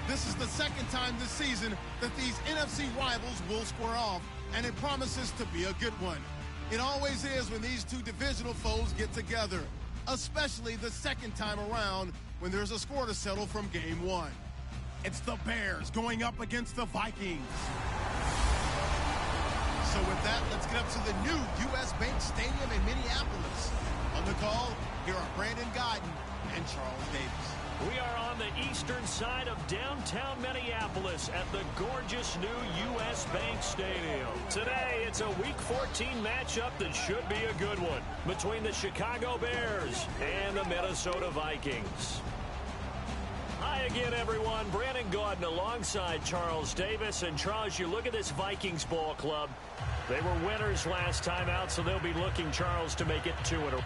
This is the second time this season that these NFC rivals will square off, and it promises to be a good one. It always is when these two divisional foes get together, especially the second time around when there's a score to settle from game one. It's the Bears going up against the Vikings. So with that, let's get up to the new U.S. Bank Stadium in Minneapolis. On the call, here are Brandon Gaudin and Charles Davis. We are on the eastern side of downtown Minneapolis at the gorgeous new U.S. Bank Stadium. Today, it's a Week 14 matchup that should be a good one between the Chicago Bears and the Minnesota Vikings. Hi again, everyone. Brandon Gaudin alongside Charles Davis. And Charles, you look at this Vikings ball club. They were winners last time out, so they'll be looking, Charles, to make it 2 in a row.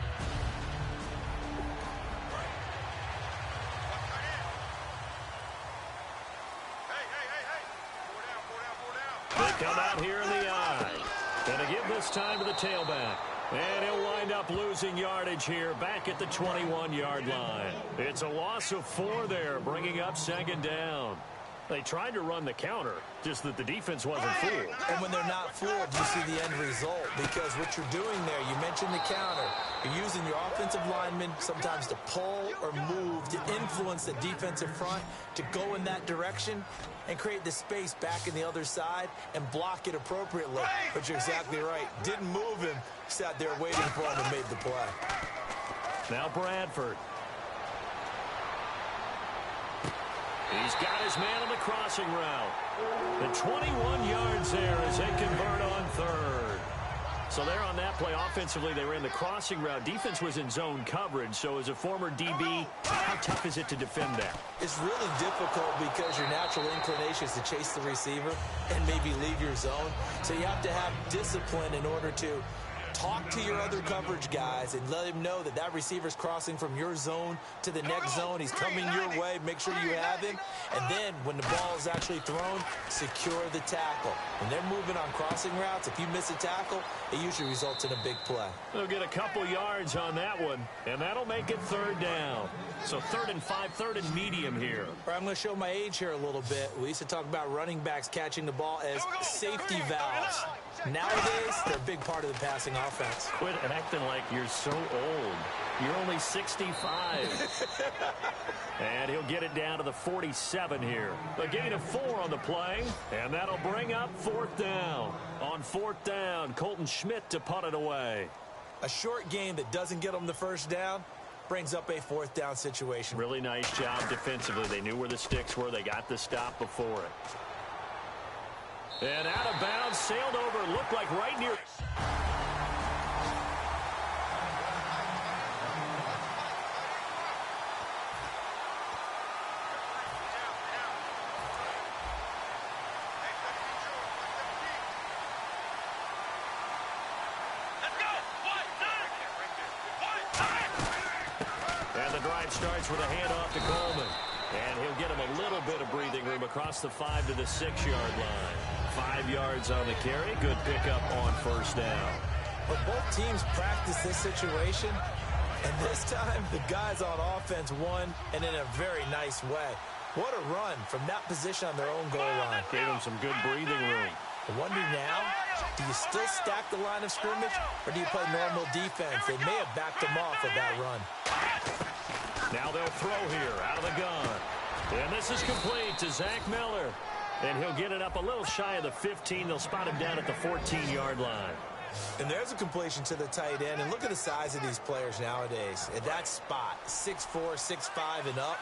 They come out here in the eye. Going to give this time to the tailback. And he'll wind up losing yardage here back at the 21-yard line. It's a loss of 4 there, bringing up second down. They tried to run the counter, just that the defense wasn't fooled. And when they're not fooled, you see the end result. Because what you're doing there, you mentioned the counter. You're using your offensive linemen sometimes to pull or move, to influence the defensive front, to go in that direction and create the space back in the other side and block it appropriately. But you're exactly right. Didn't move him. Sat there waiting for him and made the play. Now Bradford. He's got his man on the crossing route. The 21 yards there as they convert on third. So there on that play, offensively, they ran the crossing route. Defense was in zone coverage. So as a former DB, how tough is it to defend that? It's really difficult because your natural inclination is to chase the receiver and maybe leave your zone. So you have to have discipline in order to talk to your other coverage guys and let him know that that receiver's crossing from your zone to the next zone. He's coming your way. Make sure you have him. And then when the ball is actually thrown, secure the tackle. When they're moving on crossing routes, if you miss a tackle, it usually results in a big play. They'll get a couple yards on that one, and that'll make it third down. So 3rd and 5, 3rd and medium here. I'm going to show my age here a little bit. We used to talk about running backs catching the ball as safety valves. Nowadays, they're a big part of the passing offense. Quit acting like you're so old. You're only 65. And he'll get it down to the 47 here. A gain of 4 on the play, and that'll bring up 4th down. On 4th down, Colton Schmidt to punt it away. A short game that doesn't get them the first down brings up a 4th down situation. Really nice job defensively. They knew where the sticks were. They got the stop before it. And out of bounds, sailed over, looked like right near. And the drive starts with a handoff to Coleman. And he'll get him a little bit of breathing room across the 5 to the 6-yard line. 5 yards on the carry. Good pickup on first down. But both teams practice this situation, and this time the guys on offense won, and in a very nice way. What a run from that position on their own goal line. Gave them some good breathing room. I wonder now, do you still stack the line of scrimmage, or do you play normal defense? They may have backed them off with that run. Now they'll throw here out of the gun. And this is complete to Zach Miller. And he'll get it up a little shy of the 15. They'll spot him down at the 14-yard line. And there's a completion to the tight end. And look at the size of these players nowadays. At that spot, 6'4", 6'5", and up.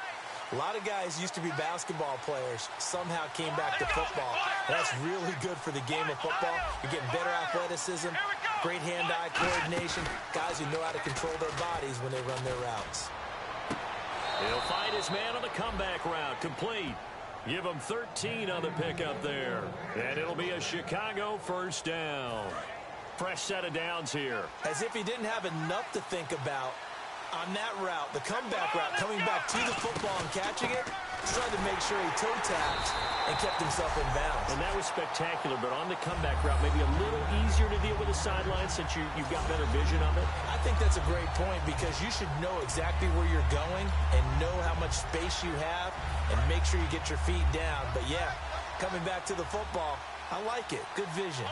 A lot of guys used to be basketball players, somehow came back to football. That's really good for the game of football. You're getting better athleticism, great hand-eye coordination, guys who know how to control their bodies when they run their routes. He'll find his man on the comeback route, complete. Give him 13 on the pickup there. And it'll be a Chicago first down. Fresh set of downs here. As if he didn't have enough to think about on that route, the comeback route, coming back to the football and catching it, tried to make sure he toe-tapped and kept himself in bounds. And that was spectacular, but on the comeback route, maybe a little easier to deal with the sideline since you've got better vision of it. I think that's a great point because you should know exactly where you're going and know how much space you have and make sure you get your feet down. But, yeah, coming back to the football, I like it. Good vision.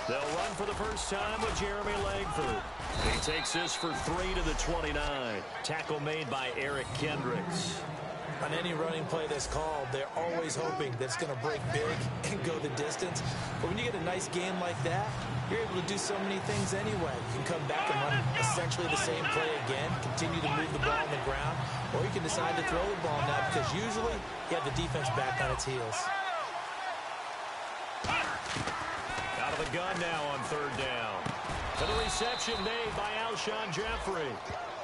They'll run for the first time with Jeremy Langford. He takes this for 3 to the 29. Tackle made by Eric Kendricks. On any running play that's called, they're always hoping that it's going to break big and go the distance. But when you get a nice game like that, you're able to do so many things anyway. You can come back and run essentially the same play again, continue to move the ball on the ground, or you can decide to throw the ball now because usually you have the defense back on its heels. Out of the gun now on third down. To the reception made by Alshon Jeffrey.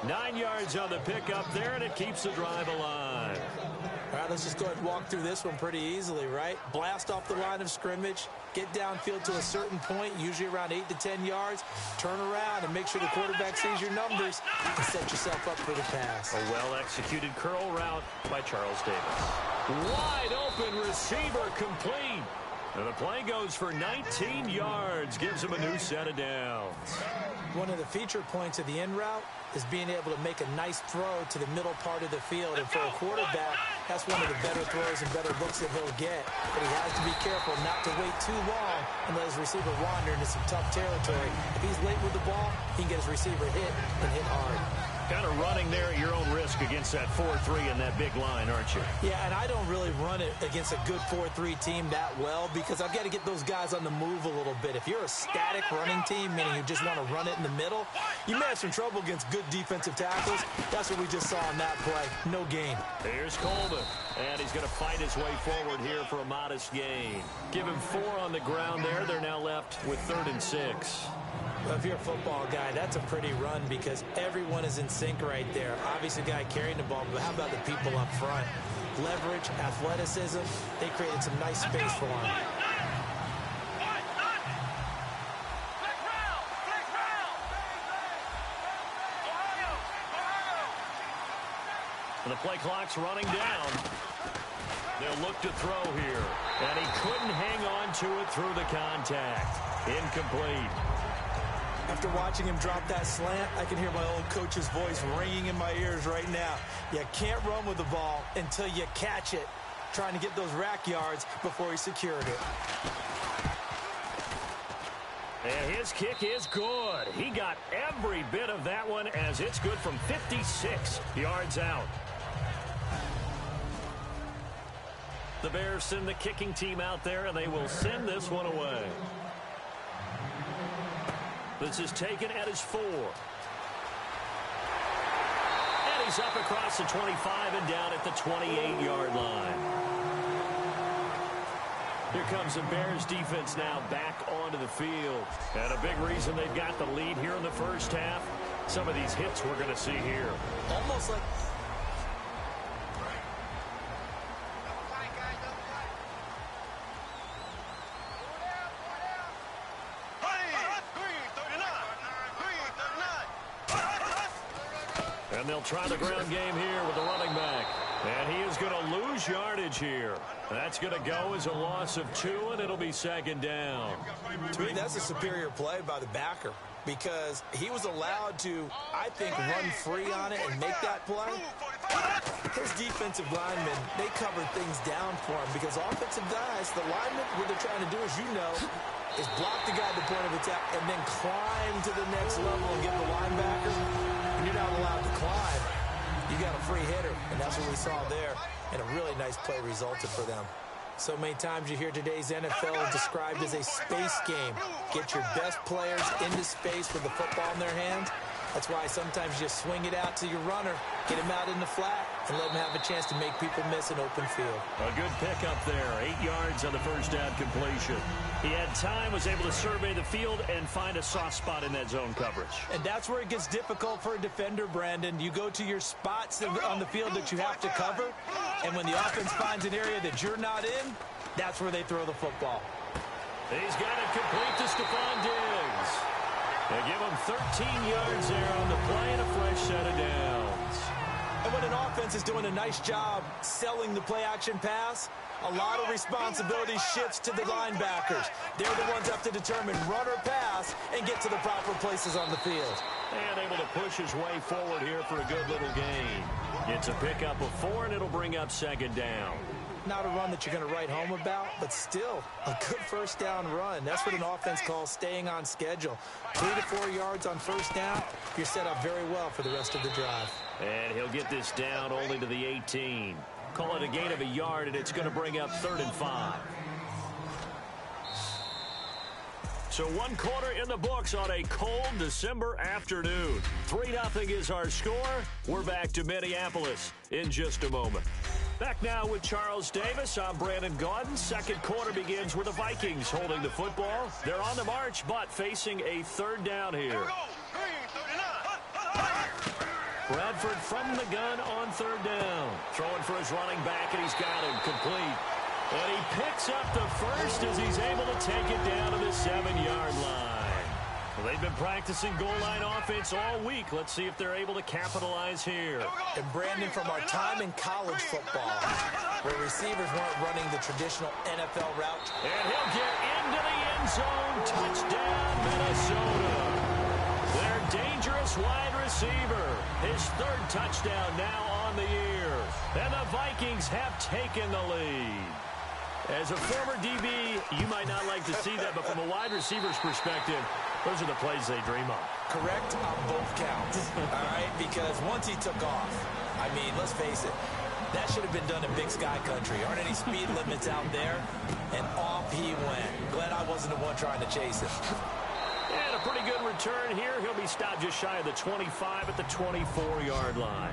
9 yards on the pickup there, and it keeps the drive alive. All right, let's just go ahead and walk through this one pretty easily, right? Blast off the line of scrimmage, get downfield to a certain point, usually around 8 to 10 yards, turn around and make sure the quarterback sees your numbers and set yourself up for the pass. A well-executed curl route by Charles Davis. Wide open receiver complete. And the play goes for 19 yards, gives him a new set of downs. One of the feature points of the in route is being able to make a nice throw to the middle part of the field. And for a quarterback, that's one of the better throws and better looks that he'll get. But he has to be careful not to wait too long and let his receiver wander into some tough territory. If he's late with the ball, he can get his receiver hit and hit hard. Kind of running there at your own risk against that 4-3 and that big line, aren't you? Yeah, and I don't really run it against a good 4-3 team that well because I've got to get those guys on the move a little bit. If you're a static running team, meaning you just want to run it in the middle, you may have some trouble against good defensive tackles. That's what we just saw on that play. No gain. Here's Coleman, and he's going to fight his way forward here for a modest gain. Give him 4 on the ground there. They're now left with 3rd and 6. Well, if you're a football guy, that's a pretty run because everyone is in sync right there. Obviously, the guy carrying the ball, but how about the people up front? Leverage, athleticism, they created some nice space for him. And the play clock's running down. They'll look to throw here. And he couldn't hang on to it through the contact. Incomplete. After watching him drop that slant, I can hear my old coach's voice ringing in my ears right now. You can't run with the ball until you catch it. Trying to get those rack yards before he secured it. And his kick is good. He got every bit of that one as it's good from 56 yards out. The Bears send the kicking team out there, and they will send this one away. This is taken at his 4. And he's up across the 25 and down at the 28-yard line. Here comes the Bears defense now back onto the field. And a big reason they've got the lead here in the first half, some of these hits we're going to see here. Almost like... And they'll try the ground game here with the running back. And he is going to lose yardage here. That's going to go as a loss of 2, and it'll be 2nd down. To me, that's a superior play by the backer because he was allowed to, I think, run free on it and make that play. His defensive linemen, they covered things down for him because offensive guys, the linemen, what they're trying to do, as you know, is block the guy at the point of attack and then climb to the next level and get the linebacker. And you're not allowed to climb. You got a free hitter, and that's what we saw there. And a really nice play resulted for them. So many times you hear today's NFL described as a space game. Get your best players into space with the football in their hands. That's why sometimes you just swing it out to your runner, get him out in the flat, and let him have a chance to make people miss an open field. A good pickup there, 8 yards on the first down completion. He had time, was able to survey the field and find a soft spot in that zone coverage. And that's where it gets difficult for a defender, Brandon. You go to your spots on the field that you have to cover, and when the offense finds an area that you're not in, that's where they throw the football. He's got it complete to Stephon Diggs. They give him 13 yards there on the play and a fresh set of downs. And when an offense is doing a nice job selling the play-action pass, a lot of responsibility shifts to the linebackers. They're the ones that have to determine run or pass and get to the proper places on the field. And able to push his way forward here for a good little gain. It's a pickup of 4, and it'll bring up second down. Not a run that you're going to write home about, but still a good first down run. That's what an offense calls staying on schedule. 3 to 4 yards on first down, you're set up very well for the rest of the drive. And he'll get this down only to the 18. Call it a gain of a yard, and it's going to bring up 3rd and 5. So 1 quarter in the books on a cold December afternoon. 3-0 is our score. We're back to Minneapolis in just a moment. Back now with Charles Davis. I'm Brandon Gaudin. Second quarter begins with the Vikings holding the football. They're on the march, but facing a 3rd down here. Bradford from the gun on 3rd down. Throwing for his running back, and he's got him complete. And he picks up the first as he's able to take it down to the 7-yard line. Well, they've been practicing goal line offense all week. Let's see if they're able to capitalize here. And Brandon, from our time in college football, where receivers weren't running the traditional NFL route. And he'll get into the end zone. Touchdown, Minnesota. Their dangerous wide receiver. His 3rd touchdown now on the year. And the Vikings have taken the lead. As a former DB, you might not like to see that, but from a wide receiver's perspective, those are the plays they dream of. Correct on both counts, all right? Because once he took off, I mean, let's face it, that should have been done in Big Sky Country. Aren't any speed limits out there? And off he went. Glad I wasn't the one trying to chase him. And a pretty good return here. He'll be stopped just shy of the 25 at the 24-yard line.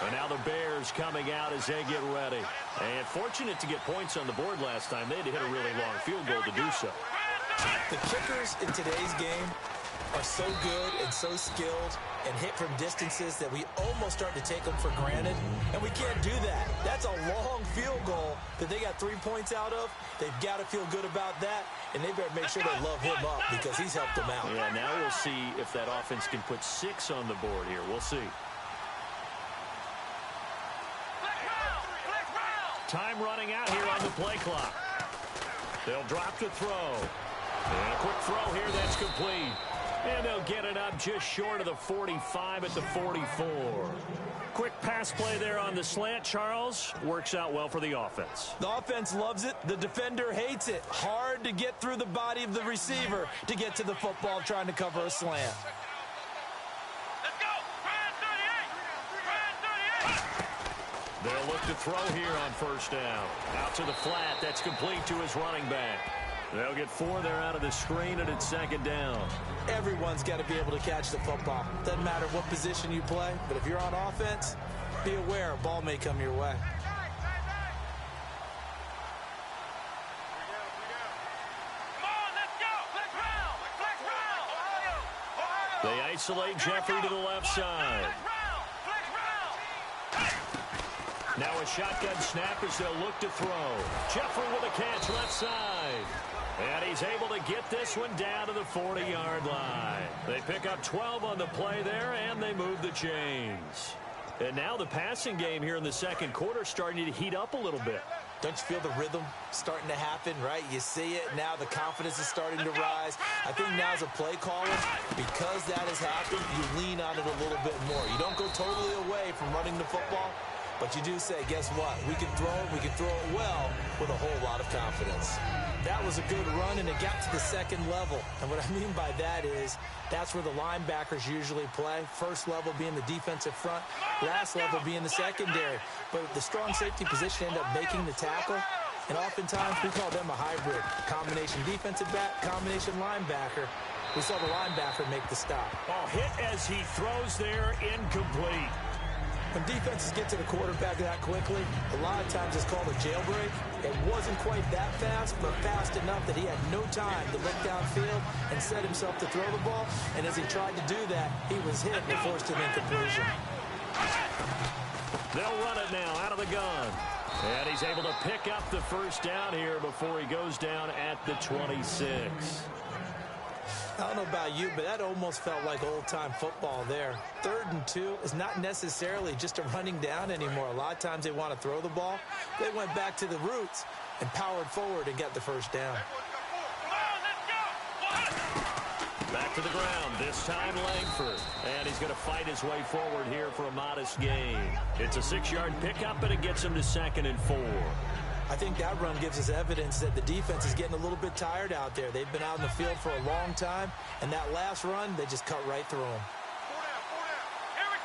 And now the Bears coming out as they get ready. And fortunate to get points on the board last time. They had to hit a really long field goal to do so. The kickers in today's game are so good and so skilled and hit from distances that we almost start to take them for granted. And we can't do that. That's a long field goal that they got 3 points out of. They've got to feel good about that. And they better make sure they love him up because he's helped them out. Yeah, now we'll see if that offense can put 6 on the board here. We'll see. Time running out here on the play clock. They'll drop to throw. And a quick throw here that's complete. And they'll get it up just short of the 45 at the 44. Quick pass play there on the slant, Charles. Works out well for the offense. The offense loves it. The defender hates it. Hard to get through the body of the receiver to get to the football trying to cover a slant. They'll look to throw here on first down. Out to the flat. That's complete to his running back. They'll get 4 there out of the screen, and it's 2nd down. Everyone's got to be able to catch the football. Doesn't matter what position you play, but if you're on offense, be aware a ball may come your way. They isolate Jeffrey to the left side. Now a shotgun snap as they'll look to throw. Jeffrey with a catch left side. And he's able to get this one down to the 40-yard line. They pick up 12 on the play there, and they move the chains. And now the passing game here in the second quarter starting to heat up a little bit. Don't you feel the rhythm starting to happen, right? You see it. Now the confidence is starting to rise. I think now as a play caller, because that has happened, you lean on it a little bit more. You don't go totally away from running the football, but you do say, guess what? We can throw it well with a whole lot of confidence. That was a good run, and it got to the second level. And what I mean by that is that's where the linebackers usually play. First level being the defensive front, last level being the secondary. But the strong safety position ended up making the tackle, and oftentimes we call them a hybrid. Combination defensive back, combination linebacker. We saw the linebacker make the stop. Oh, hit as he throws there, incomplete. When defenses get to the quarterback that quickly, a lot of times it's called a jailbreak. It wasn't quite that fast, but fast enough that he had no time to look downfield and set himself to throw the ball. And as he tried to do that, he was hit and forced an incompletion. They'll run it now out of the gun. And he's able to pick up the first down here before he goes down at the 26. I don't know about you, but that almost felt like old-time football there. 3rd and 2 is not necessarily just a running down anymore. A lot of times they want to throw the ball. They went back to the roots and powered forward and got the first down. Back to the ground, this time Langford. And he's going to fight his way forward here for a modest gain. It's a 6-yard pickup, and it gets him to 2nd and 4. I think that run gives us evidence that the defense is getting a little bit tired out there. They've been out in the field for a long time, and that last run, they just cut right through them. Here we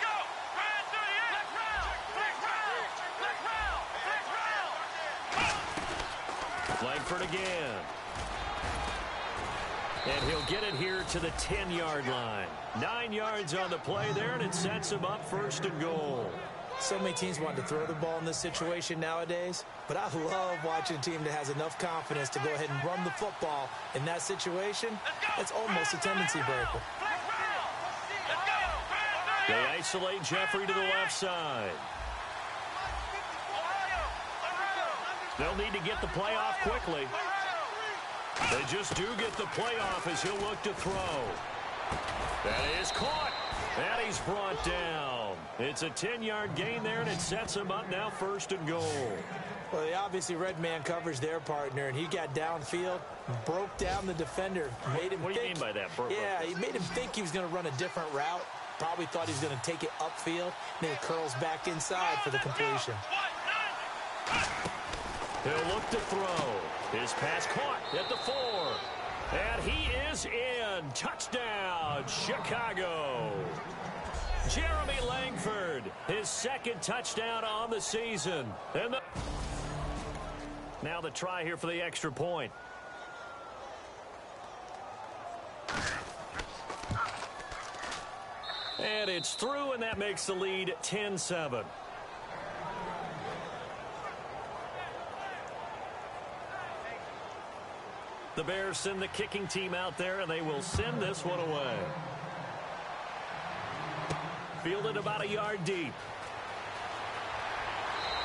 go. Langford again. And he'll get it here to the 10-yard line. 9 yards on the play there, and it sets him up 1st and goal. So many teams want to throw the ball in this situation nowadays, but I love watching a team that has enough confidence to go ahead and run the football in that situation. It's almost a tendency breaker. They isolate Jeffrey to the left side. They'll need to get the play off quickly. They just do get the play off as he'll look to throw. That is caught. And he's brought down. It's a 10-yard gain there, and it sets him up now 1st and goal. Well, they obviously red man coverage their partner, and he got downfield, broke down the defender, made him What do you mean by that? Yeah, he made him think he was going to run a different route. Probably thought he was going to take it upfield. Then he curls back inside for the completion. He'll look to throw. His pass caught at the 4. And he is in. Touchdown, Chicago. Jeremy Langford, his 2nd touchdown on the season. And now the try here for the extra point. And it's through, and that makes the lead 10-7. The Bears send the kicking team out there, and they will send this one away. Fielded about a yard deep.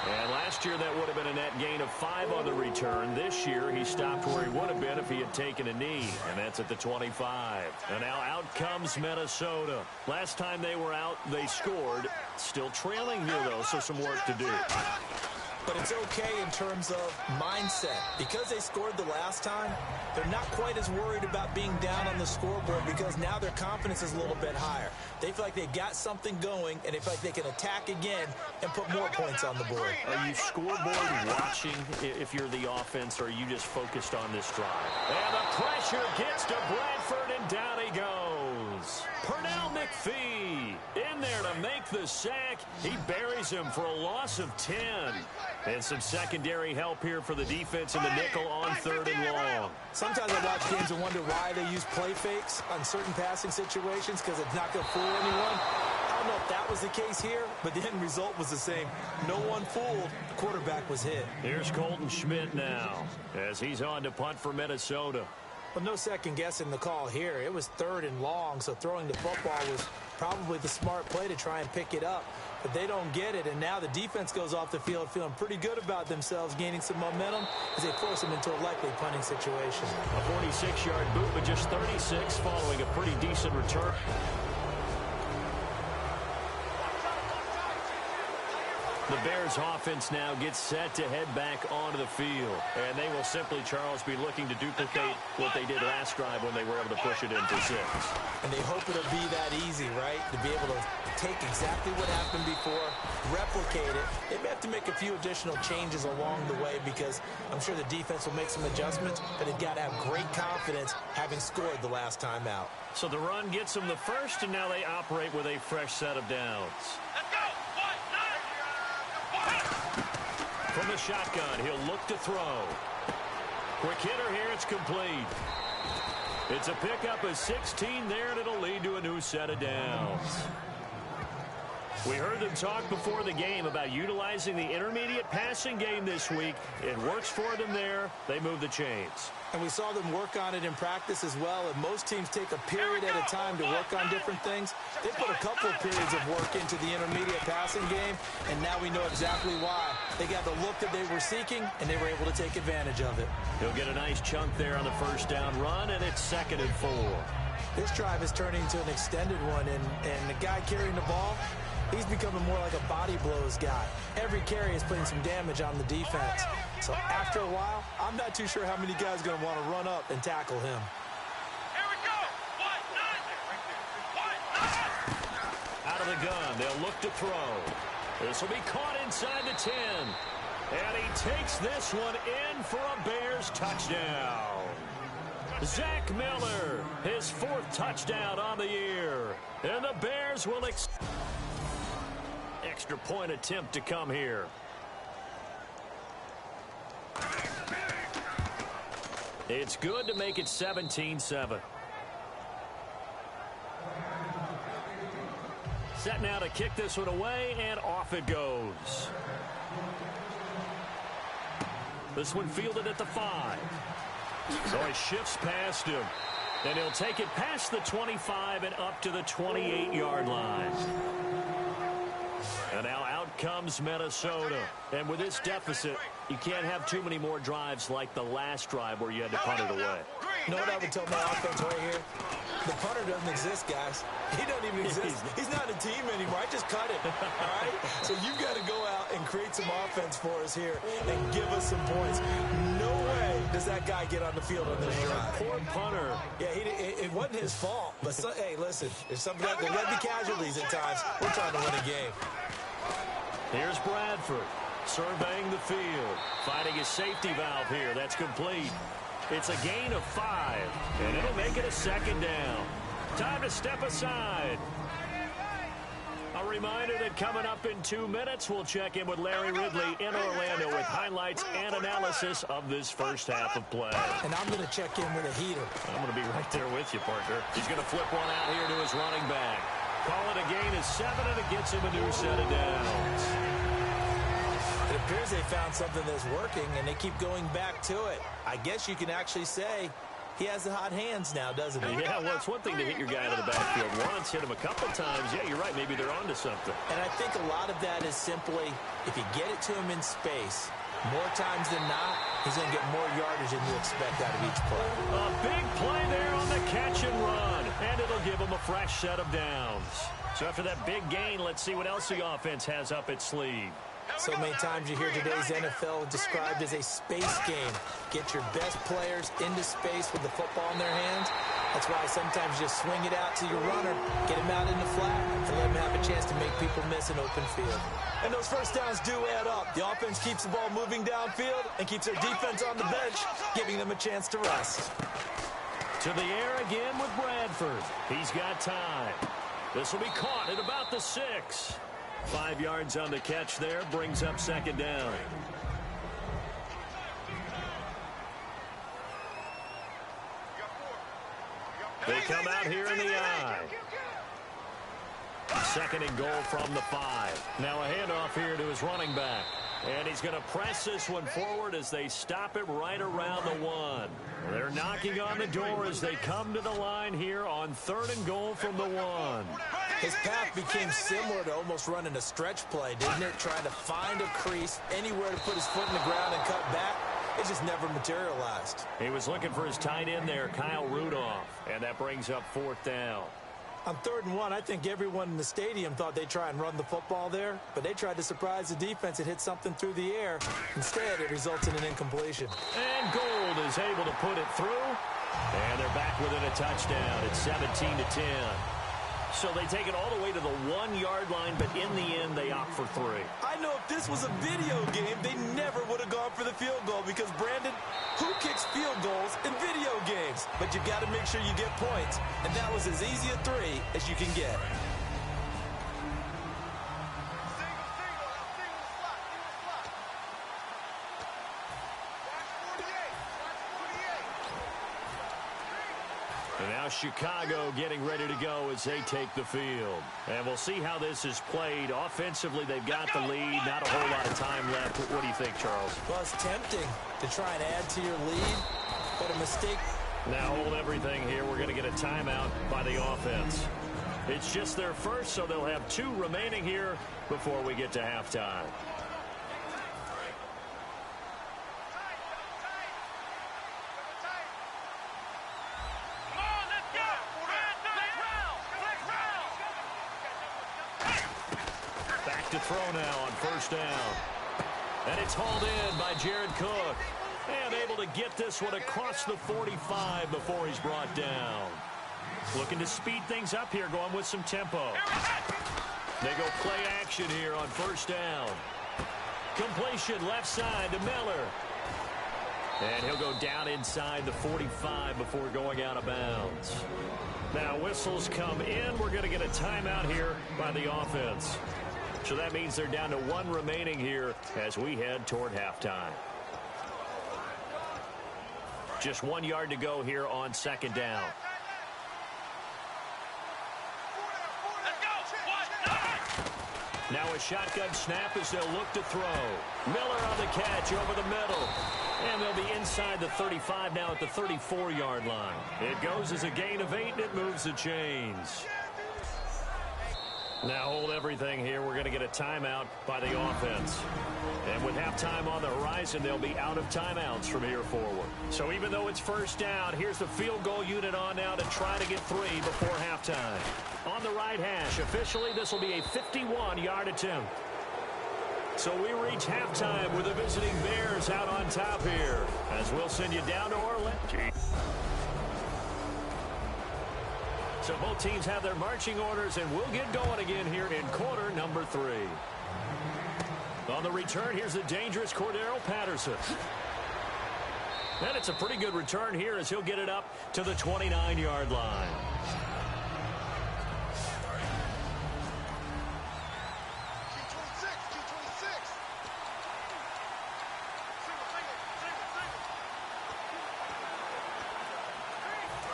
And last year that would have been a net gain of 5 on the return. This year he stopped where he would have been if he had taken a knee, and that's at the 25. And now out comes Minnesota. Last time they were out, they scored. Still trailing here, though, so some work to do. But it's okay in terms of mindset. Because they scored the last time, they're not quite as worried about being down on the scoreboard because now their confidence is a little bit higher. They feel like they've got something going, and they feel like they can attack again and put more points on the board. Are you scoreboard watching if you're the offense, or are you just focused on this drive? And the pressure gets to Bradford, and down he goes. Pernell McPhee in there to make the sack. He buries him for a loss of 10. And some secondary help here for the defense in the nickel on 3rd and long. Sometimes I watch games and wonder why they use play fakes on certain passing situations because it's not going to fool anyone. I don't know if that was the case here, but the end result was the same. No one fooled. The quarterback was hit. Here's Colton Schmidt now as he's on to punt for Minnesota. Well, no second guessing the call here. It was 3rd and long, so throwing the football was probably the smart play to try and pick it up. But they don't get it, and now the defense goes off the field feeling pretty good about themselves, gaining some momentum as they force them into a likely punting situation. A 46-yard boot, but just 36 following a pretty decent return. The Bears offense now gets set to head back onto the field. And they will simply, Charles, be looking to duplicate what they did last drive when they were able to push it into 6. And they hope it'll be that easy, right? To be able to take exactly what happened before, replicate it. They may have to make a few additional changes along the way because I'm sure the defense will make some adjustments, but they've got to have great confidence having scored the last time out. So the run gets them the first, and now they operate with a fresh set of downs. From the shotgun, he'll look to throw. Quick hitter here, it's complete. It's a pickup of 16 there, and it'll lead to a new set of downs. We heard them talk before the game about utilizing the intermediate passing game this week. It works for them there. They move the chains. And we saw them work on it in practice as well. And most teams take a period at a time to work on different things. They put a couple of periods of work into the intermediate passing game, and now we know exactly why. They got the look that they were seeking, and they were able to take advantage of it. He'll get a nice chunk there on the first down run, and it's 2nd and 4. This drive is turning into an extended one, and the guy carrying the ball, he's becoming more like a body blows guy. Every carry is putting some damage on the defense. So after a while, I'm not too sure how many guys are going to want to run up and tackle him. Here we go. Out of the gun, they'll look to throw. This will be caught inside the 10. And he takes this one in for a Bears touchdown. Zach Miller, his 4th touchdown on the year. And the Bears will extra point attempt to come here. It's good to make it 17-7. Set now to kick this one away, and off it goes. This one fielded at the 5. So he shifts past him. And he'll take it past the 25 and up to the 28-yard line. And now out comes Minnesota. And with this deficit, you can't have too many more drives like the last drive where you had to punt it away. You know what I would tell my offense right here? The punter doesn't exist, guys. He doesn't even exist. He's not a team anymore. I just cut it, all right? So you've got to go out and create some offense for us here and give us some points. No way does that guy get on the field on this drive. Poor punter. Yeah, it wasn't his fault. But, hey, listen, there's something like there might be casualties at times. We're trying to win a game. Here's Bradford surveying the field, finding his safety valve here. That's complete. It's a gain of 5, and it'll make it a 2nd down. Time to step aside. A reminder that coming up in 2 minutes, we'll check in with Larry Ridley in Orlando with highlights and analysis of this first half of play. And I'm going to check in with a heater. I'm going to be right there with you, partner. He's going to flip one out here to his running back. Call it a gain of 7, and it gets him a new set of downs. It appears they found something that's working, and they keep going back to it. I guess you can actually say he has the hot hands now, doesn't he? Yeah, well, it's one thing to hit your guy out of the backfield once, hit him a couple times. Yeah, you're right. Maybe they're onto something. And I think a lot of that is simply if you get it to him in space, more times than not, he's going to get more yardage than you expect out of each play. A big play there on the catch and run, and it'll give him a fresh set of downs. So after that big gain, let's see what else the offense has up its sleeve. So many times you hear today's NFL described as a space game. Get your best players into space with the football in their hands. That's why sometimes you just swing it out to your runner, get him out in the flat, to let him have a chance to make people miss an open field. And those first downs do add up. The offense keeps the ball moving downfield and keeps their defense on the bench, giving them a chance to rest. To the air again with Bradford. He's got time. This will be caught at about the 6. 5 yards on the catch there, brings up 2nd down. They come out here in the eye. 2nd and goal from the 5. Now a handoff here to his running back. And he's going to press this one forward as they stop it right around the 1. They're knocking on the door as they come to the line here on 3rd and goal from the 1. His path became similar to almost running a stretch play, didn't it? Trying to find a crease, anywhere to put his foot in the ground and cut back. It just never materialized. He was looking for his tight end there, Kyle Rudolph, and that brings up 4th down. On 3rd and 1, I think everyone in the stadium thought they'd try and run the football there, but they tried to surprise the defense and hit something through the air. Instead, it results in an incompletion. And Gold is able to put it through, and they're back within a touchdown. It's 17-10. So they take it all the way to the 1-yard line, but in the end, they opt for 3. I know if this was a video game, they never would have gone for the field goal because, Brandon, who kicks field goals in video games? But you've got to make sure you get points, and that was as easy a 3 as you can get. And now Chicago getting ready to go as they take the field. And we'll see how this is played. Offensively, they've got the lead. Not a whole lot of time left. What do you think, Charles? Well, it's tempting to try and add to your lead, but a mistake. Now hold everything here. We're going to get a timeout by the offense. It's just their first, so they'll have 2 remaining here before we get to halftime. to throw now on first down. And it's hauled in by Jared Cook. And able to get this one across the 45 before he's brought down. Looking to speed things up here, going with some tempo. They go play action here on first down. Completion left side to Miller. And he'll go down inside the 45 before going out of bounds. Now whistles come in. We're going to get a timeout here by the offense. So that means they're down to one remaining here as we head toward halftime. Just 1 yard to go here on second down. Now a shotgun snap as they'll look to throw. Miller on the catch over the middle. And they'll be inside the 35 now at the 34-yard line. It goes as a gain of 8, and it moves the chains. Now hold everything here. We're going to get a timeout by the offense. And with halftime on the horizon, they'll be out of timeouts from here forward. So even though it's first down, here's the field goal unit on now to try to get 3 before halftime. On the right hash, officially this will be a 51-yard attempt. So we reach halftime with the visiting Bears out on top here as we'll send you down to Orlando. So both teams have their marching orders, and we'll get going again here in quarter number 3. On the return, here's the dangerous Cordero Patterson. And it's a pretty good return here as he'll get it up to the 29-yard line.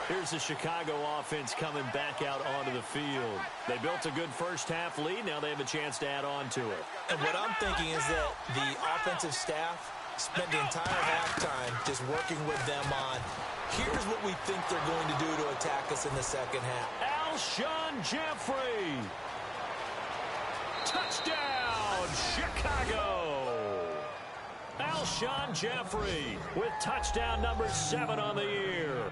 Here's the Chicago offense coming back out onto the field. They built a good first-half lead. Now they have a chance to add on to it. And what I'm thinking is that the offensive staff spent the entire halftime just working with them on, here's what we think they're going to do to attack us in the second half. Alshon Jeffrey. Touchdown, Chicago. Alshon Jeffrey with touchdown number 7 on the year.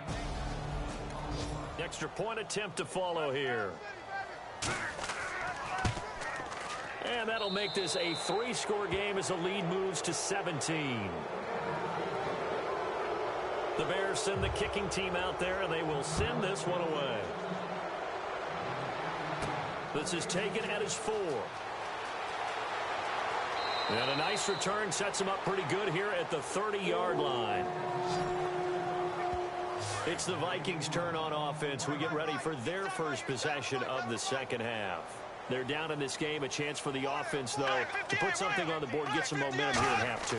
Extra point attempt to follow here. And that'll make this a 3-score game as the lead moves to 17. The Bears send the kicking team out there, and they will send this one away. This is taken at his 4. And a nice return sets him up pretty good here at the 30-yard line. It's the Vikings' turn on offense. We get ready for their first possession of the second half. They're down in this game. A chance for the offense, though, to put something on the board, get some momentum here in half 2.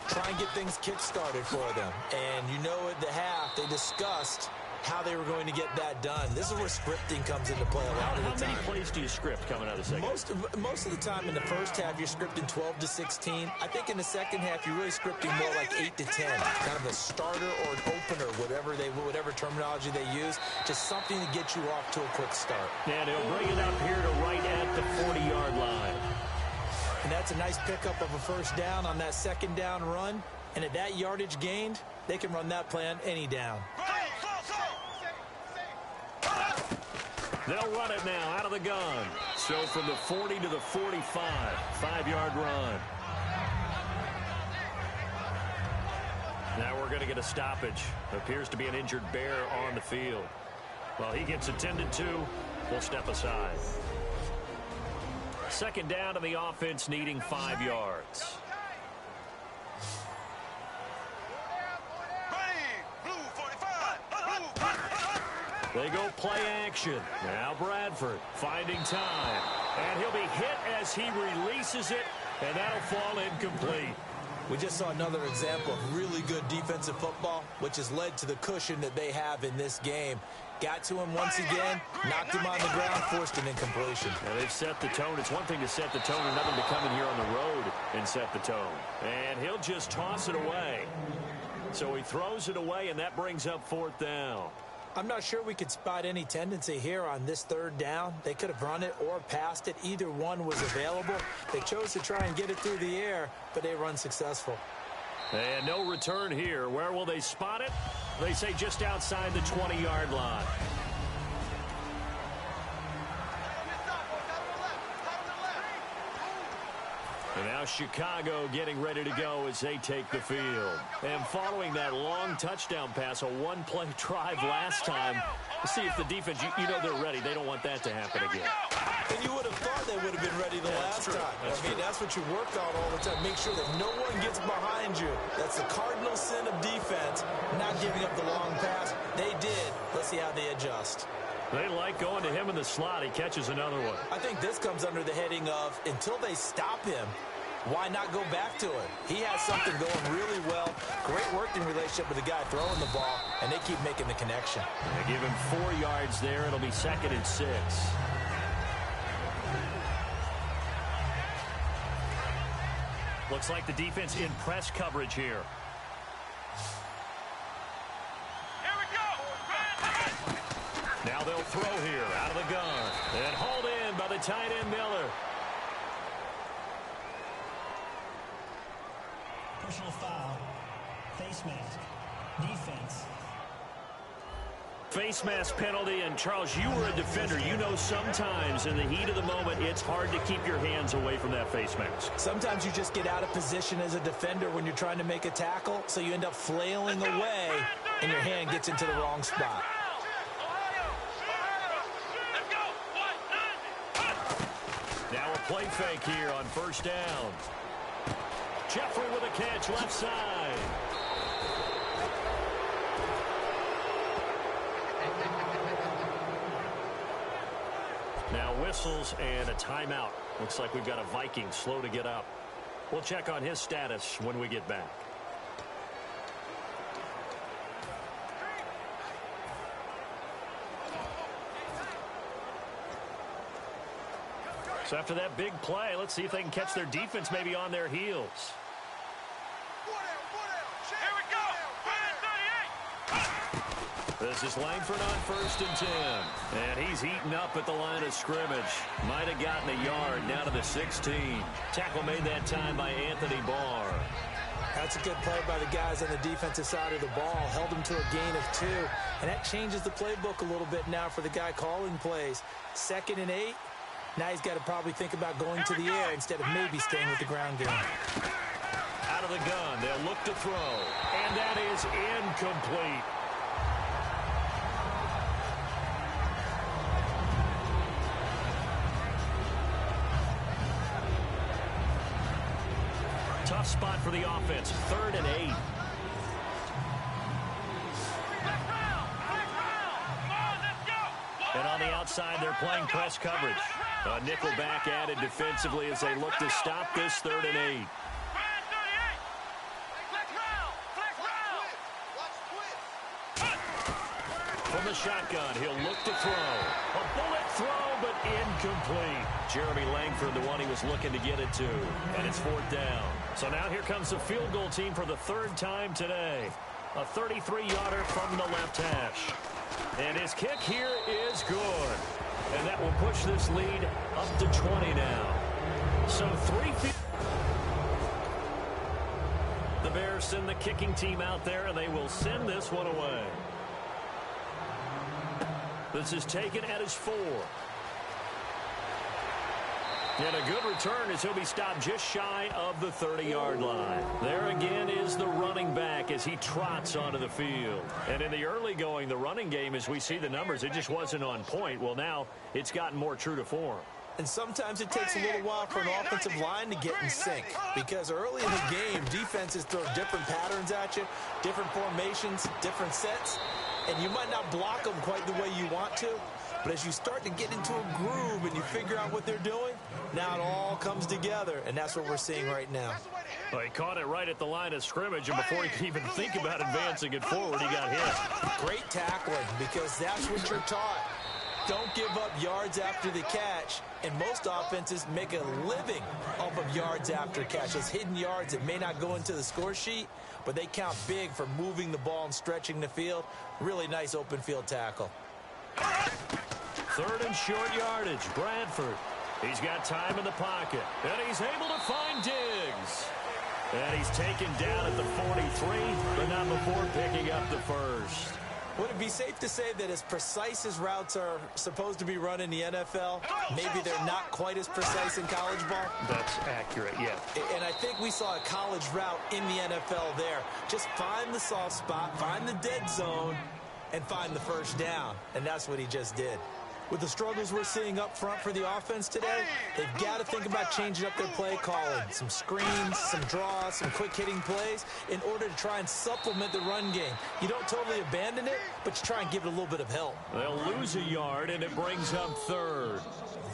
Try and get things kick-started for them. And you know at the half, they discussed how they were going to get that done. This is where scripting comes into play a lot of the time. How many plays do you script coming out of the second half? Most of the time in the first half, you're scripting 12 to 16. I think in the second half, you're really scripting more like 8 to 10. Kind of a starter or an opener, whatever terminology they use. Just something to get you off to a quick start. And he'll bring it up here to right at the 40-yard line. And that's a nice pickup of a first down on that second down run. And at that yardage gained, they can run that play on any down. They'll run it now out of the gun. So from the 40 to the 45, 5-yard run. Now we're going to get a stoppage. Appears to be an injured Bear on the field. While he gets attended to, we'll step aside. Second down to the offense, needing 5 yards. They go play action. Now Bradford finding time. And he'll be hit as he releases it, and that'll fall incomplete. We just saw another example of really good defensive football, which has led to the cushion that they have in this game. Got to him once again, knocked him on the ground, forced an incompletion. Now they've set the tone. It's one thing to set the tone, another to come in here on the road and set the tone. And he'll just toss it away. So he throws it away, and that brings up 4th down. I'm not sure we could spot any tendency here on this 3rd down. They could have run it or passed it. Either one was available. They chose to try and get it through the air, but they run successful. And no return here. Where will they spot it? They say just outside the 20-yard line. Now Chicago getting ready to go as they take the field. And following that long touchdown pass, a one-play drive last time, let's see if the defense, you know they're ready. They don't want that to happen again. And you would have thought they would have been ready the last time. That's what you work on all the time. Make sure that no one gets behind you. That's the cardinal sin of defense, not giving up the long pass. They did. Let's see how they adjust. They like going to him in the slot. He catches another one. I think this comes under the heading of until they stop him, why not go back to it? He has something going really well. Great working relationship with the guy throwing the ball, and they keep making the connection. They give him 4 yards there. It'll be 2nd and 6. Looks like the defense in press coverage here. Here we go. Now they'll throw here out of the gun. And hauled in by the tight end Miller. Personal foul. Face mask. Defense. Face mask penalty, and Charles, you were a defender. You know sometimes in the heat of the moment, it's hard to keep your hands away from that face mask. Sometimes you just get out of position as a defender when you're trying to make a tackle, so you end up flailing away, and your hand gets into the wrong spot. Now a play fake here on 1st down. Jeffrey with a catch left side. Now whistles and a timeout. Looks like we've got a Viking slow to get up. We'll check on his status when we get back. So after that big play, let's see if they can catch their defense maybe on their heels. Here we go. 38. This is Langford on 1st and 10. And he's eaten up at the line of scrimmage. Might have gotten a yard down to the 16. Tackle made that time by Anthony Barr. That's a good play by the guys on the defensive side of the ball. Held him to a gain of 2. And that changes the playbook a little bit now for the guy calling plays. 2nd and 8. Now he's got to probably think about going to the air instead of maybe staying with the ground game. Out of the gun, they'll look to throw. And that is incomplete. Tough spot for the offense. 3rd and 8. And on the outside, they're playing press coverage. A nickel back added defensively as they look to stop this 3rd and 8. From the shotgun, he'll look to throw. A bullet throw, but incomplete. Jeremy Langford, the one he was looking to get it to. And it's 4th down. So now here comes the field goal team for the 3rd time today. A 33-yarder from the left hash. And his kick here is good. And that will push this lead up to 20 now. So 3 feet. The Bears send the kicking team out there, and they will send this one away. This is taken at his 4. And a good return as he'll be stopped just shy of the 30-yard line. There again is the running back as he trots onto the field. And in the early going, the running game, as we see the numbers, it just wasn't on point. Well, now it's gotten more true to form. And sometimes it takes a little while for an offensive line to get in sync. Because early in the game, defenses throw different patterns at you, different formations, different sets. And you might not block them quite the way you want to. But as you start to get into a groove and you figure out what they're doing, now it all comes together. And that's what we're seeing right now. Well, he caught it right at the line of scrimmage, and before he could even think about advancing it forward, he got hit. Great tackling, because that's what you're taught. Don't give up yards after the catch. And most offenses make a living off of yards after catch. Those hidden yards that may not go into the score sheet, but they count big for moving the ball and stretching the field. Really nice open field tackle. 3rd and short yardage. Bradford. He's got time in the pocket. And he's able to find Diggs. And he's taken down at the 43, but not before picking up the first. Would it be safe to say that as precise as routes are supposed to be run in the NFL, maybe they're not quite as precise in college ball? That's accurate, yeah. And I think we saw a college route in the NFL there. Just find the soft spot, find the dead zone, and find the first down. And that's what he just did. With the struggles we're seeing up front for the offense today, they've got to think about changing up their play calling. Some screens, some draws, some quick-hitting plays in order to try and supplement the run game. You don't totally abandon it, but you try and give it a little bit of help. They'll lose a yard, and it brings up third.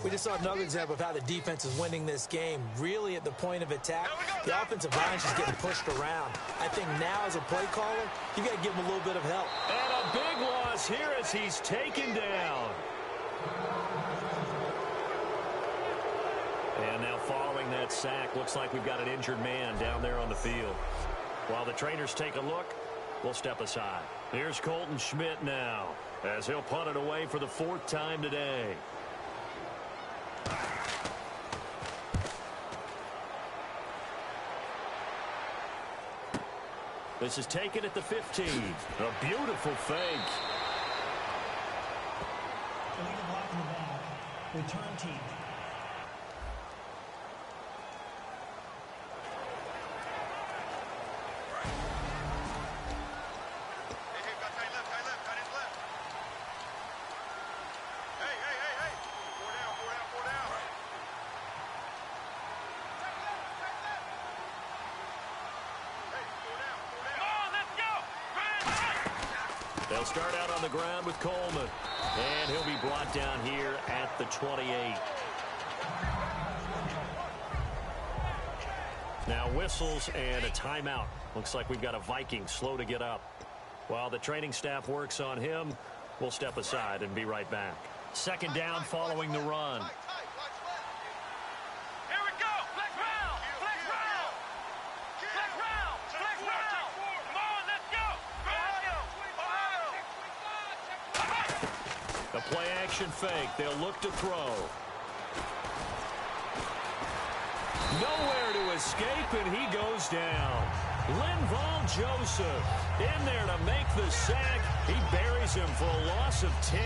We just saw another example of how the defense is winning this game. Really at the point of attack, the offensive line is just getting pushed around. I think now as a play caller, you got to give them a little bit of help. And a big loss here as he's taken down. And now following that sack, looks like we've got an injured man down there on the field. While the trainers take a look, we'll step aside. Here's Colton Schmidt now, as he'll punt it away for the 4th time today. This is taken at the 15. A beautiful fake. Illegal block in the back. Return team. They'll start out on the ground with Coleman. And he'll be brought down here at the 28. Now whistles and a timeout. Looks like we've got a Viking slow to get up. While the training staff works on him, we'll step aside and be right back. 2nd down following the run. The play-action fake. They'll look to throw. Nowhere to escape, and he goes down. Linval Joseph in there to make the sack. He buries him for a loss of 10.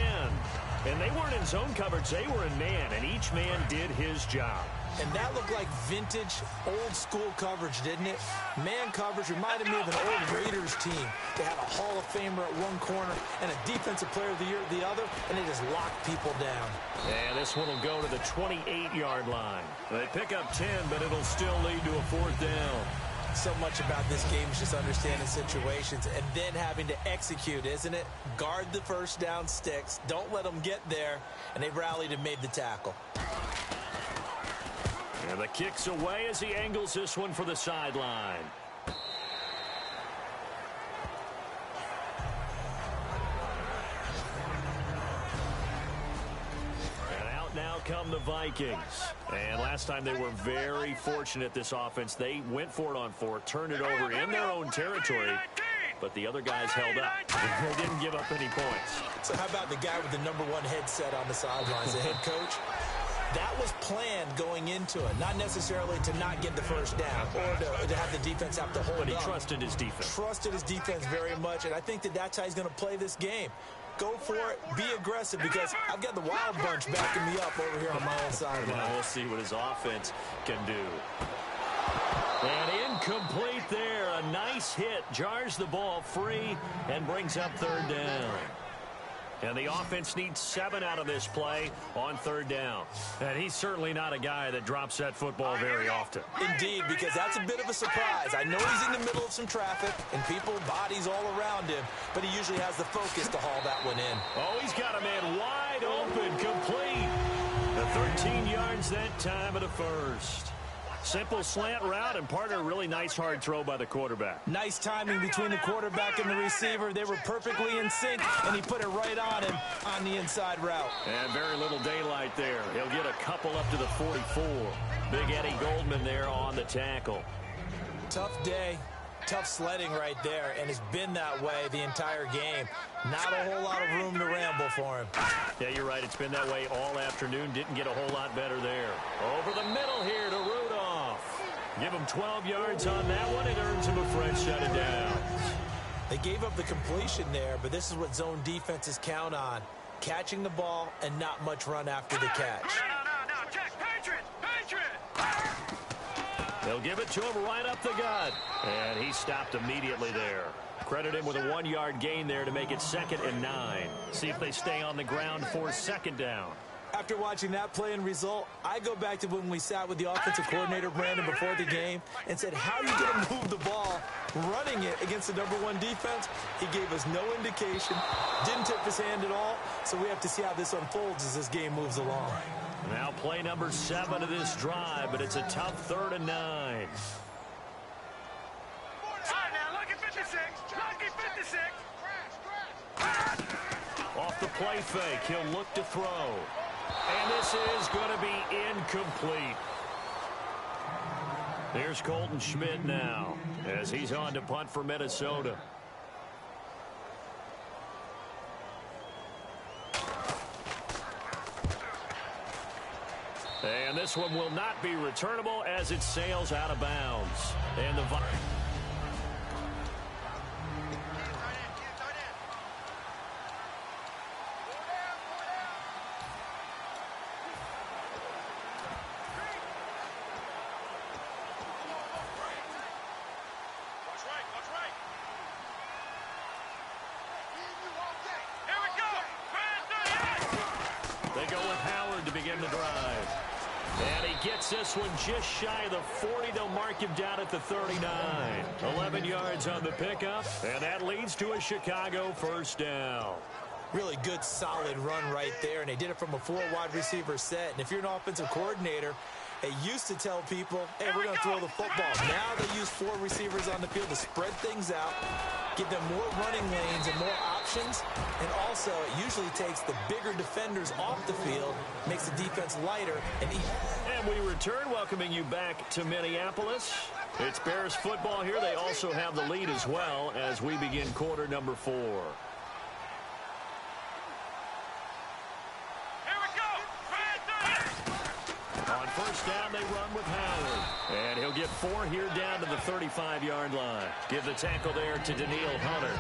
And they weren't in zone coverage. They were in man, and each man did his job. And that looked like vintage, old-school coverage, didn't it? Man coverage reminded me of an old Raiders team. They had a Hall of Famer at one corner and a Defensive Player of the Year at the other, and they just locked people down. And this one will go to the 28-yard line. They pick up 10, but it'll still lead to a 4th down. So much about this game is just understanding situations and then having to execute, isn't it? Guard the first down sticks. Don't let them get there. And they rallied and made the tackle. And the kick's away as he angles this one for the sideline. And out now come the Vikings. And last time they were very fortunate, this offense. They went for it on 4, turned it over in their own territory, but the other guys held up. They didn't give up any points. So how about the guy with the #1 headset on the sidelines, the head coach? That was planned going into it, not necessarily to not get the first down or to have the defense have to hold up. But he trusted his defense. Trusted his defense very much, and I think that that's how he's going to play this game. Go for it, be aggressive, because I've got the Wild Bunch backing me up over here on my own sideline. Now we'll see what his offense can do. And incomplete there. A nice hit. Jars the ball free and brings up 3rd down. And the offense needs 7 out of this play on 3rd down. And he's certainly not a guy that drops that football very often. Indeed, because that's a bit of a surprise. I know he's in the middle of some traffic and people, bodies all around him, but he usually has the focus to haul that one in. Oh, he's got a man wide open, complete. The 13 yards that time of the first. Simple slant route, and partner, really nice hard throw by the quarterback. Nice timing between the quarterback and the receiver. They were perfectly in sync, and he put it right on him on the inside route. And very little daylight there. He'll get a couple up to the 44. Big Eddie Goldman there on the tackle. Tough day. Tough sledding right there, and it's been that way the entire game. Not a whole lot of room to ramble for him. Yeah, you're right. It's been that way all afternoon. Didn't get a whole lot better there. Over the middle here to Rudolph. Give him 12 yards on that one. It earns him a fresh set of downs. They gave up the completion there, but this is what zone defenses count on. Catching the ball and not much run after the catch. No, check. Patriot! They'll give it to him right up the gut. And he stopped immediately there. Credit him with a 1-yard gain there to make it 2nd and 9. See if they stay on the ground for 2nd down. After watching that play and result, I go back to when we sat with the offensive coordinator, Brandon, before the game and said, how are you going to move the ball running it against the #1 defense? He gave us no indication, didn't tip his hand at all, so we have to see how this unfolds as this game moves along. Now play number 7 of this drive, but it's a tough 3rd and 9. All right, now, lucky 56. Lucky 56. Off the play fake, he'll look to throw. And this is going to be incomplete. There's Colton Schmidt now as he's on to punt for Minnesota. And this one will not be returnable as it sails out of bounds. And the this one just shy of the 40. They'll mark him down at the 39. 11 yards on the pickup, and that leads to a Chicago 1st down. Really good, solid run right there, and they did it from a 4-wide receiver set. And if you're an offensive coordinator, they used to tell people, hey, we're going to throw the football. Now they use 4 receivers on the field to spread things out, give them more running lanes and more options, and also it usually takes the bigger defenders off the field, makes the defense lighter and easy. And we return, welcoming you back to Minneapolis. It's Bears football here. They also have the lead as well as we begin quarter number 4. On 1st down, they run with Howard. And he'll get 4 here down to the 35-yard line. Give the tackle there to Danielle Hunter.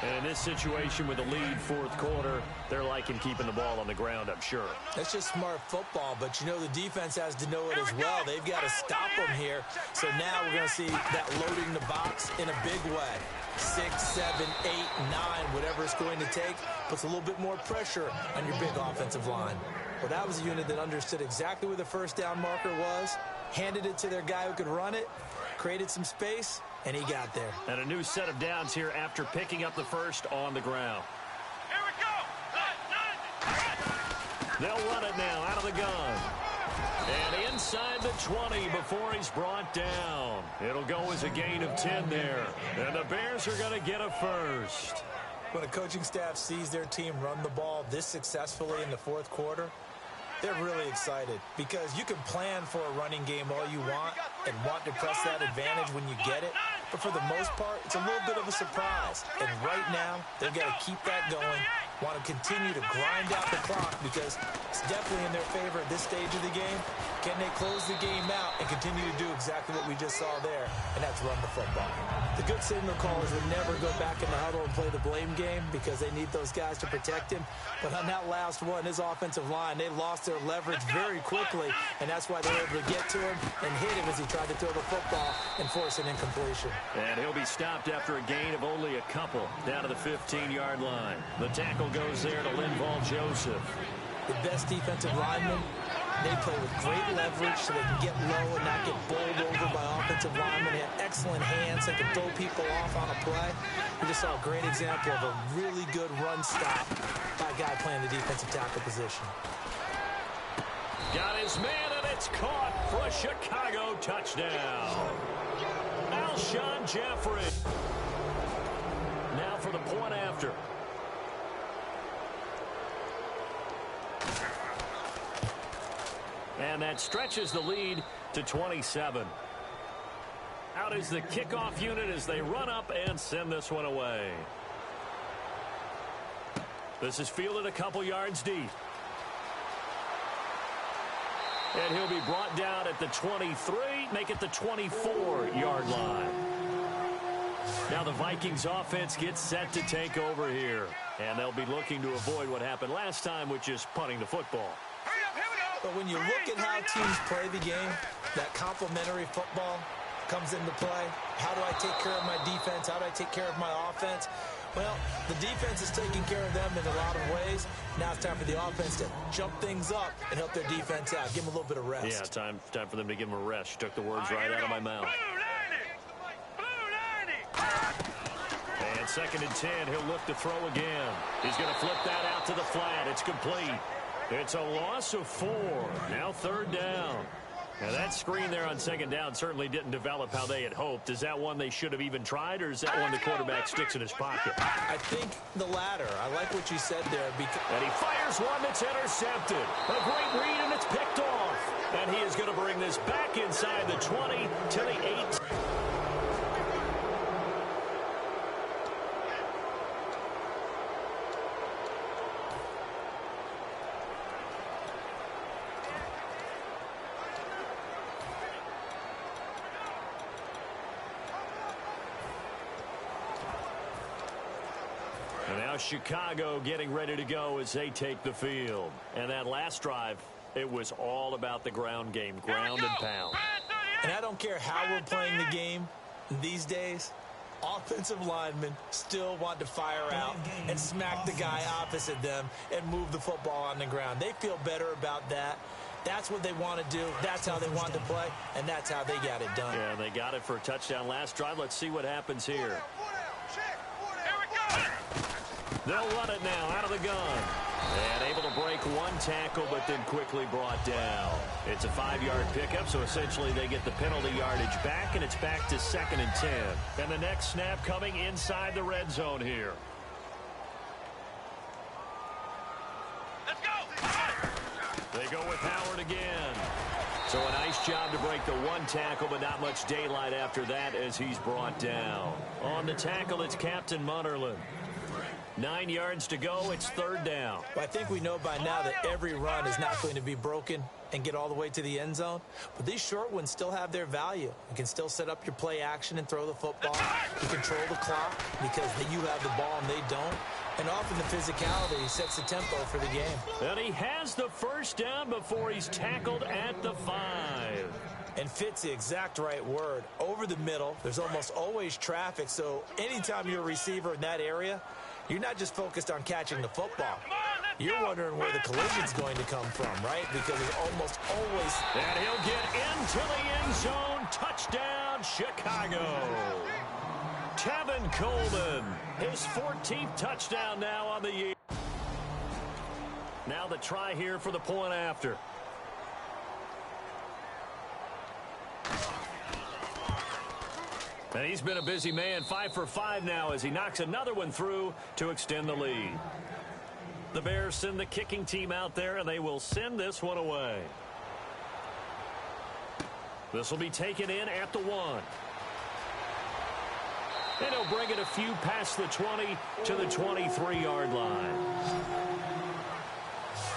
And in this situation with the lead 4th quarter, they're liking keeping the ball on the ground, I'm sure. That's just smart football, but you know the defense has to know it as well. They've got to stop them here. So now we're going to see that loading the box in a big way. 6, 7, 8, 9, whatever it's going to take, puts a little bit more pressure on your big offensive line. Well, that was a unit that understood exactly where the 1st down marker was, handed it to their guy who could run it, created some space, and he got there. And a new set of downs here after picking up the 1st on the ground. Here we go. They'll run it now out of the gun. And inside the 20 before he's brought down. It'll go as a gain of 10 there. And the Bears are going to get a 1st. When a coaching staff sees their team run the ball this successfully in the 4th quarter, they're really excited because you can plan for a running game all you want and want to press that advantage when you get it. But for the most part, it's a little bit of a surprise. And right now, they've got to keep that going, want to continue to grind out the clock because it's definitely in their favor at this stage of the game. Can they close the game out and continue to do exactly what we just saw there, and that's run the football. The good signal callers would never go back in the huddle and play the blame game because they need those guys to protect him. But on that last one, his offensive line, they lost their leverage very quickly, and that's why they were able to get to him and hit him as he tried to throw the football and force an incompletion. And he'll be stopped after a gain of only a couple down to the 15-yard line. The tackle goes there to Linval Joseph. The best defensive linemen, they play with great leverage so they can get low and not get bowled over by offensive linemen. They have excellent hands. They can throw people off on a play. We just saw a great example of a really good run stop by a guy playing the defensive tackle position. Got his man, and it's caught for a Chicago touchdown. Alshon Jeffrey. Now for the point after. And that stretches the lead to 27. Out is the kickoff unit as they run up and send this one away. This is fielded a couple yards deep. And he'll be brought down at the 23, make it the 24-yard line. Now the Vikings offense gets set to take over here. And they'll be looking to avoid what happened last time, which is punting the football. Hurry up, here we go. But when you look at how teams play the game, that complementary football comes into play. How do I take care of my defense? How do I take care of my offense? Well, the defense is taking care of them in a lot of ways. Now it's time for the offense to jump things up and help their defense out. Give them a little bit of rest. Yeah, time for them to give them a rest. You took the words right out of my mouth. Blue 90. And 2nd and 10, he'll look to throw again. He's going to flip that out to the flat. It's complete. It's a loss of 4. Now 3rd down. Now that screen there on 2nd down certainly didn't develop how they had hoped. Is that one they should have even tried, or is that one the quarterback sticks in his pocket? I think the latter. I like what you said there. And he fires one that's intercepted. A great read, and it's picked off. And he is going to bring this back inside the 20 to the 8. And now Chicago getting ready to go as they take the field. And that last drive, it was all about the ground game, ground and pound. And I don't care how we're playing the game these days, offensive linemen still want to fire out and smack the guy opposite them and move the football on the ground. They feel better about that. That's what they want to do. That's how they want to play, and that's how they got it done. Yeah, they got it for a touchdown last drive. Let's see what happens here. They'll run it now out of the gun. And able to break one tackle, but then quickly brought down. It's a 5-yard pickup, so essentially they get the penalty yardage back, and it's back to 2nd and 10. And the next snap coming inside the red zone here. Let's go. They go with Howard again. So a nice job to break the one tackle, but not much daylight after that as he's brought down. On the tackle, it's Captain Munnerlyn. 9 yards to go. It's 3rd down. Well, I think we know by now that every run is not going to be broken and get all the way to the end zone. But these short ones still have their value. You can still set up your play action and throw the football. You control the clock because you have the ball and they don't. And often the physicality sets the tempo for the game. And he has the 1st down before he's tackled at the 5. And fit's the exact right word. Over the middle, there's almost always traffic. So anytime you're a receiver in that area, you're not just focused on catching the football. You're wondering where the collision's going to come from, right? Because it's almost always... And he'll get into the end zone. Touchdown, Chicago. Tevin Coleman, his 14th touchdown now on the year. Now the try here for the point after. And he's been a busy man, 5 for 5 now as he knocks another one through to extend the lead. The Bears send the kicking team out there, and they will send this one away. This will be taken in at the 1. And he'll bring it a few past the 20 to the 23-yard line.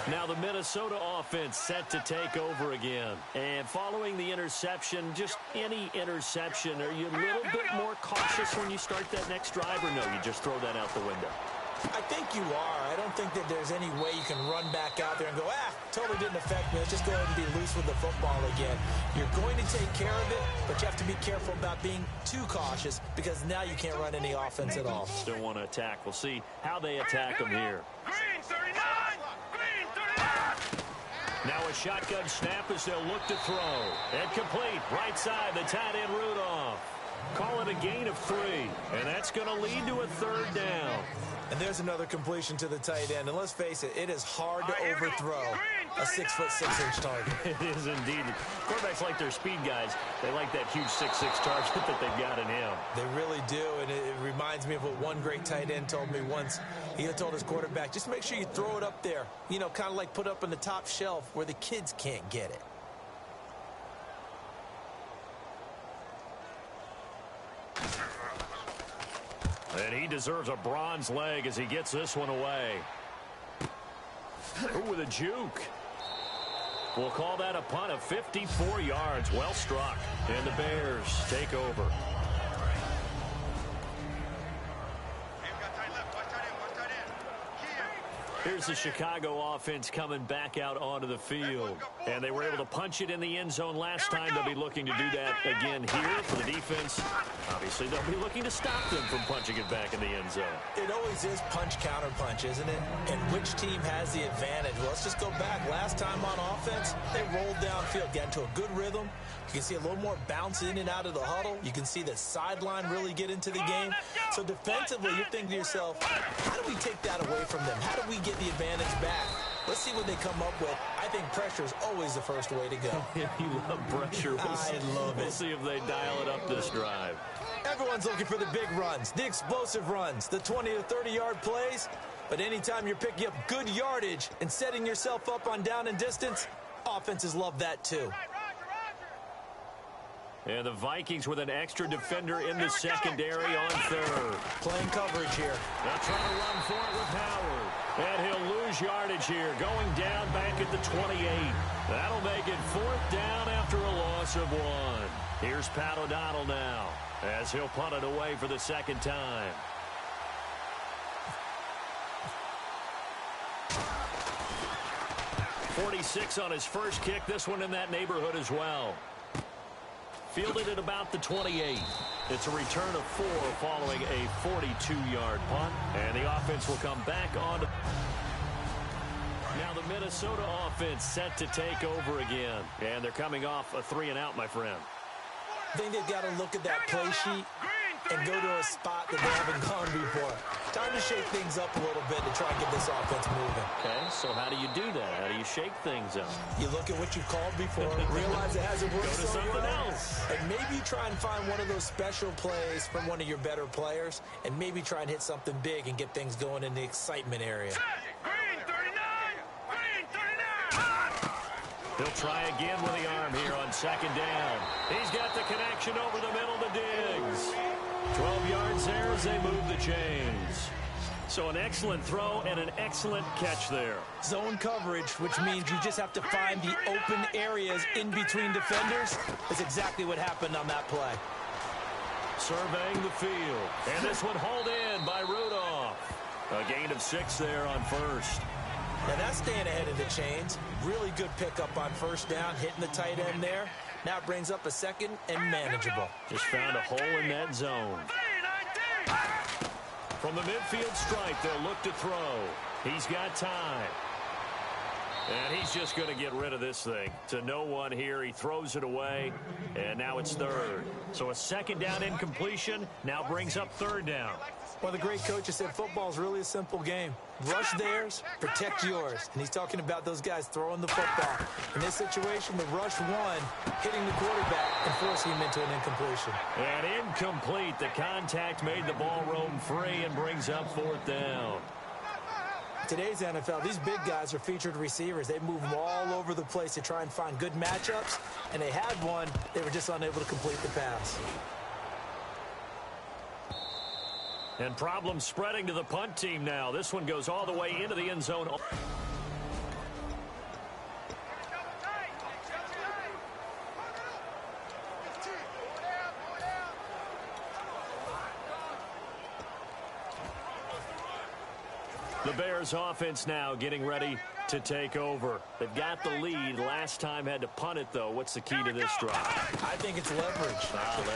Now the Minnesota offense set to take over again. And following the interception, just any interception, are you a little bit more cautious when you start that next drive, or no, you just throw that out the window? I think you are. I don't think that there's any way you can run back out there and go, totally didn't affect me. Let's just go ahead and be loose with the football again. You're going to take care of it, but you have to be careful about being too cautious because now you can't run any offense at all. Still want to attack. We'll see how they attack them here. Green 39. Green 39. Now a shotgun snap as they'll look to throw. And complete. Right side, the tight end Rudolph. Call it a gain of 3. And that's going to lead to a 3rd down. And there's another completion to the tight end. And let's face it, it is hard to overthrow a 6'6" target. It is indeed. Quarterbacks like their speed guys. They like that huge 6'6" target that they've got in him. They really do. And it reminds me of what one great tight end told me once. He told his quarterback, just make sure you throw it up there. You know, kind of like put up on the top shelf where the kids can't get it. And he deserves a bronze leg as he gets this one away. Ooh, with a juke. We'll call that a punt of 54 yards. Well struck. And the Bears take over. Here's the Chicago offense coming back out onto the field. And they were able to punch it in the end zone last time. They'll be looking to do that again here for the defense. Obviously, they'll be looking to stop them from punching it back in the end zone. It always is punch-counter-punch, isn't it? And which team has the advantage? Well, let's just go back. Last time on offense, they rolled downfield, got into a good rhythm. You can see a little more bounce in and out of the huddle. You can see the sideline really get into the game. So defensively, you're thinking to yourself, how do we take that away from them? How do we get the advantage back? Let's see what they come up with. I think pressure is always the first way to go. You love pressure. I love it. We'll see if they dial it up this drive. Everyone's looking for the big runs, the explosive runs, the 20 to 30-yard plays. But anytime you're picking up good yardage and setting yourself up on down and distance, offenses love that too. And the Vikings with an extra defender in the secondary on third. Playing coverage here. They'll try to run for it with Howard. And he'll lose yardage here, going down back at the 28. That'll make it 4th down after a loss of 1. Here's Pat O'Donnell now, as he'll punt it away for the second time. .46 on his first kick. This one in that neighborhood as well. Fielded at about the 28. It's a return of 4 following a 42-yard punt. And the offense will come back on. Now the Minnesota offense set to take over again. And they're coming off a 3-and-out, my friend. I think they've got to look at that play sheet and go to a spot that they haven't gone before. Time to shake things up a little bit to try and get this offense moving. Okay, so how do you do that? How do you shake things up? You look at what you've called before, realize it hasn't worked so well, else. and maybe you try and find one of those special plays from one of your better players, and maybe try and hit something big and get things going in the excitement area. Green 39! Green 39! He'll try again with the arm here on second down. He's got the connection over the middle to Diggs. 12 yards there as they move the chains. So an excellent throw and an excellent catch there. Zone coverage, which means you just have to find the open areas in between defenders. That's exactly what happened on that play. Surveying the field. And this one hauled in by Rudolph. A gain of 6 there on first. Now that's staying ahead of the chains. Really good pickup on first down, hitting the tight end there. Now it brings up a second and manageable. Just found a hole in that zone. From the midfield stripe, they'll look to throw. He's got time. And he's just going to get rid of this thing. To no one here. He throws it away. And now it's third. So a second down incompletion now brings up third down. Well, the great coach has said football is really a simple game. Rush theirs, protect yours. And he's talking about those guys throwing the football. In this situation, the rush one, hitting the quarterback and forcing him into an incompletion. And incomplete. The contact made the ball roam free and brings up 4th down. Today's NFL, these big guys are featured receivers. They move them all over the place to try and find good matchups. And they had one. They were just unable to complete the pass. And problems spreading to the punt team now. This one goes all the way into the end zone. The Bears offense now getting ready to take over. They've got the lead. Last time had to punt it, though. What's the key to this drive? I think it's leverage.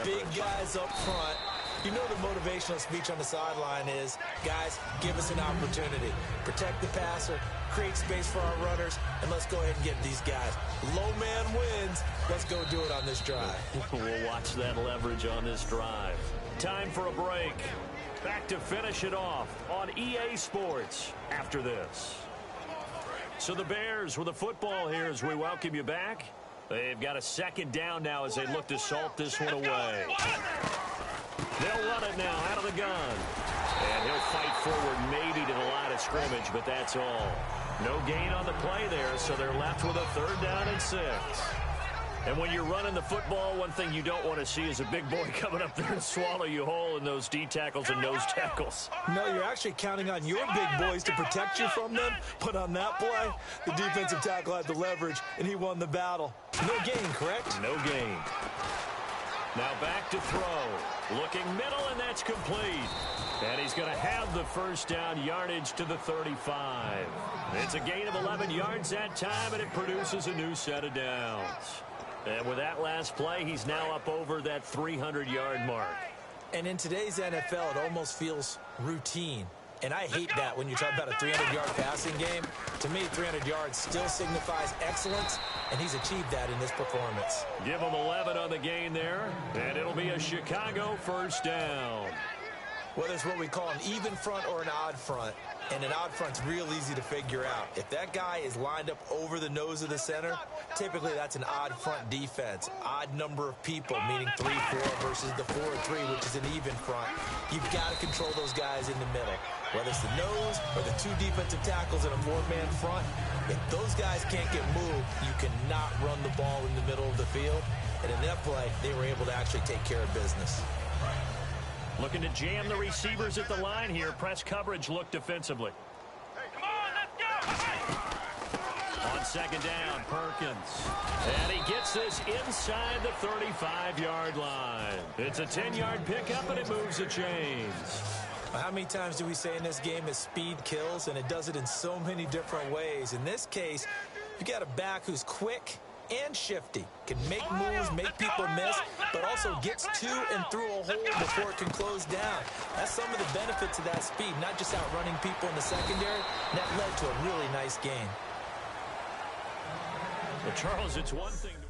The big guys up front. You know the motivational speech on the sideline is, guys, give us an opportunity. Protect the passer, create space for our runners, and let's go ahead and get these guys. Low man wins. Let's go do it on this drive. We'll watch that leverage on this drive. Time for a break. Back to finish it off on EA Sports after this. So the Bears with the football here as we welcome you back. They've got a second down now as they look to salt this one away. They'll run it now out of the gun. And he'll fight forward maybe to the line of scrimmage, but that's all. No gain on the play there, so they're left with a 3rd down and 6. And when you're running the football, one thing you don't want to see is a big boy coming up there and swallow you whole in those D tackles and nose tackles. No, you're actually counting on your big boys to protect you from them. But on that play, the defensive tackle had the leverage, and he won the battle. No gain, correct? No gain. Now back to throw. Looking middle, and that's complete. And he's going to have the first down yardage to the 35. It's a gain of 11 yards that time, and it produces a new set of downs. And with that last play, he's now up over that 300-yard mark. And in today's NFL, it almost feels routine. And I hate that when you talk about a 300-yard passing game. To me, 300 yards still signifies excellence, and he's achieved that in this performance. Give him 11 on the gain there, and it'll be a Chicago first down. Whether it's what we call an even front or an odd front, and an odd front's real easy to figure out. If that guy is lined up over the nose of the center, typically that's an odd front defense. Odd number of people, meaning 3-4 versus the 4-3, which is an even front. You've got to control those guys in the middle. Whether it's the nose or the two defensive tackles in a four-man front, if those guys can't get moved, you cannot run the ball in the middle of the field. And in that play, they were able to actually take care of business. Looking to jam the receivers at the line here. Press coverage look defensively. Come on, let's go. On second down, Perkins. And he gets this inside the 35-yard line. It's a 10-yard pickup, and it moves the chains. How many times do we say in this game that speed kills, and it does it in so many different ways? In this case, you got a back who's quick and shifty, can make moves, make people miss, but also gets to and through a hole before it can close down. That's some of the benefits of that speed, not just outrunning people in the secondary. And that led to a really nice gain. Well, Charles, it's one thing to...